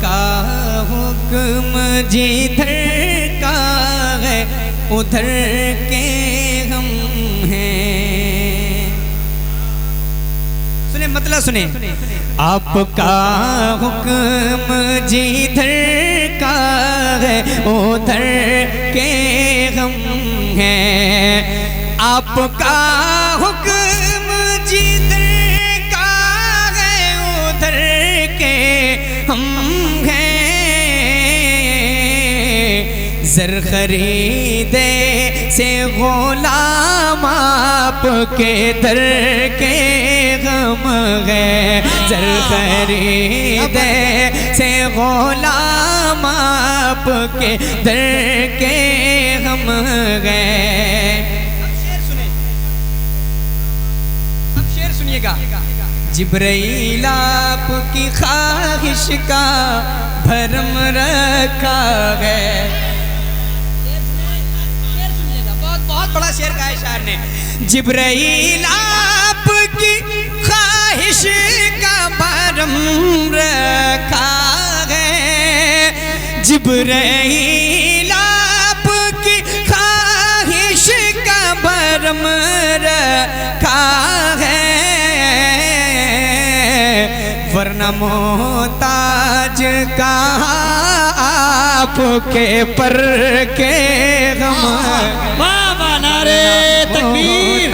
आपका हुक्म जिधर का है उधर के हम हैं। सुने मतलब सुने, आपका हुक्म जिधर का है उधर के हम हैं। आपका हुक्म जिधर का है उधर के हम हैं। ज़र खरीदे से गुलाम आपके दर के गम गए। ज़र खरीदे से गुलाम आपके दर के हम गए। अब शेर सुनिएगा। जिब्राइल आपकी ख्वाहिश का भरम रखा है। बहुत बड़ा शेर गाया शायर ने। जिब्राइल आपकी ख्वाहिश का भरम रखा है। जिब्राइल आपकी ख्वाहिश का भरम रखा है। वरना मोहताज कहा आपके पर के गम। नारे तकबीर,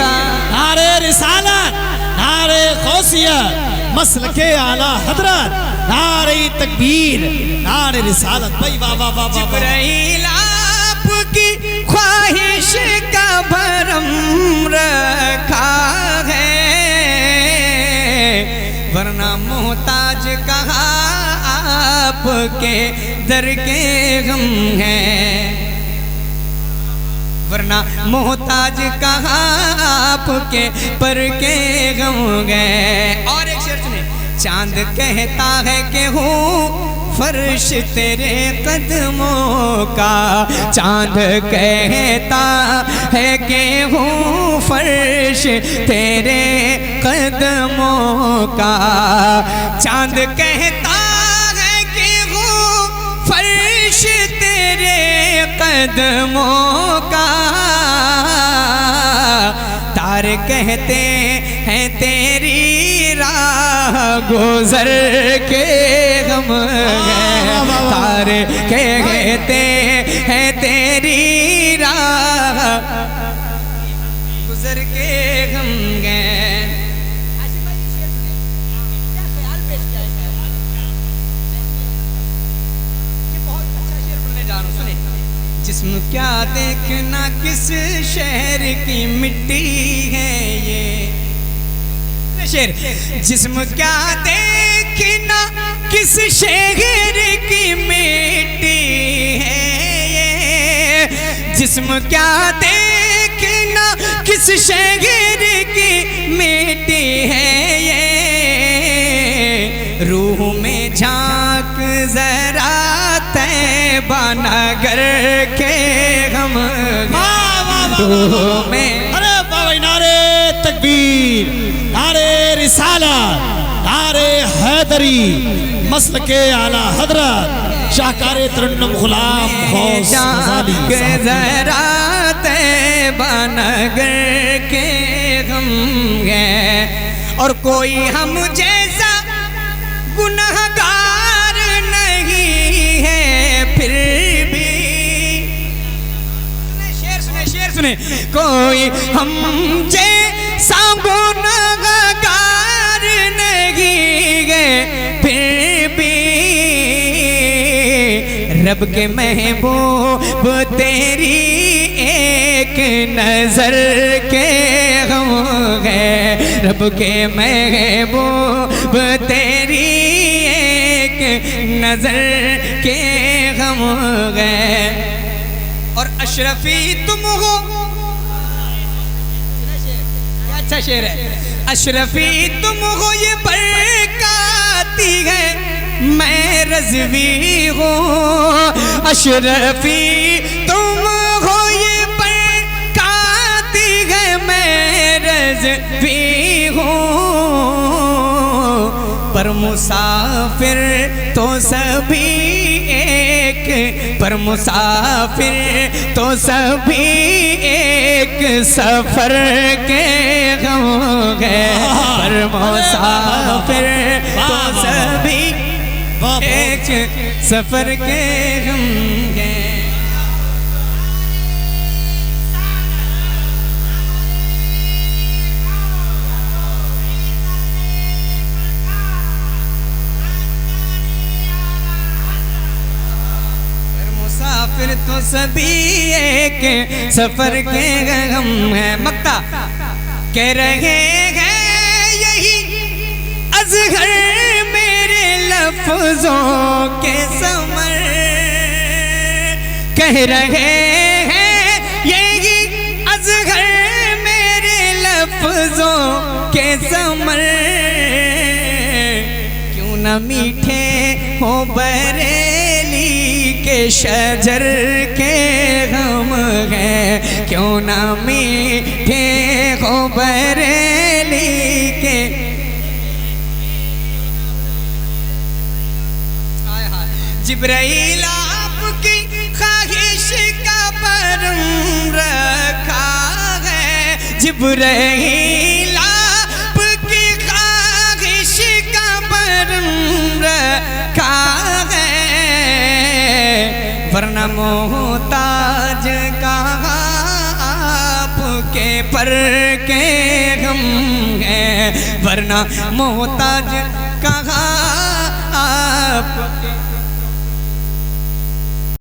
नारे रिसालत, नारे गौसियत, मसलके आला हजरत, नारे तकबीर, नारे रिसालत। भाई वाह वाह वाह। जिब्राइल आपकी ख्वाहिश का भरम रखा है। वरना मोहताज कहा आपके दर के गम हैं। वरना मोहताज कहा आपके पर के गम गए। और एक शेर सुने। चांद कहता है कि हूँ फर्श तेरे कदमों का। चांद कहता है कि हूँ फर्श तेरे कदमों का। चांद कहता है कि हूँ फर्श तेरे कदमों का। तारे कहते हैं तेरी राह गुजर के हम गए। तारे कहते हैं तेरी राह गुजर के हम गए। जिस्म क्या देखना किस शहर की मिट्टी है ये शेर। जिस्म क्या देखना किस शहर की मिट्टी है ये। जिस्म क्या देखना किस शहर की मिट्टी है ये। रूह में झांक जरा तैबा नगर के हम। रूह में अरे बाबा नारे तकबीर, नारे रिसालत, नारे हैदरी, मसलके आला हजरत, शाहकार तरन्नुम गुलाम गौस गज़ाली। जरा तैबा नगर के हम गए। और कोई हम जैसा गुनहगार नहीं है फिर भी। शेर सुने। कोई हम जैसा गुनहगार नहीं है फिर भी। रब के महबूब तेरी एक नजर के हम गए। रब के महबूब तेरी एक नजर के हम गए। और अशरफी तुम हो। अच्छा शेर है। अशरफी तुम हो ये बरकाती है मैं रज़वी हूँ। अशरफी तुम हो ये बरकाती है मैं रज़वी हूँ। पर पर मुसाफिर तो सभी एक, पर मुसाफिर तो सभी एक, सफर के गम है। पर मुसाफिर तो सभी एक, सफर के गम है। मुसाफिर तो सभी एक, सफर के गम है। मक्ता कह रहे हैं यही अज़हर मेरे लफ्जों के समर, कह रहे हैं यही अज़हर मेरे लफ्जों के समर। क्यों न मीठे हो बरेली के शजर के गम है, क्यों न मीठे हो बरेली के। जिब्राइल आपकी ख्वाहिश का परम रखा है, जिब्राइल आपकी ख्वाहिश का परम रखा है। वरना मोहताज कहा आपके पर के गम है, वरना मोहताज कहा आपके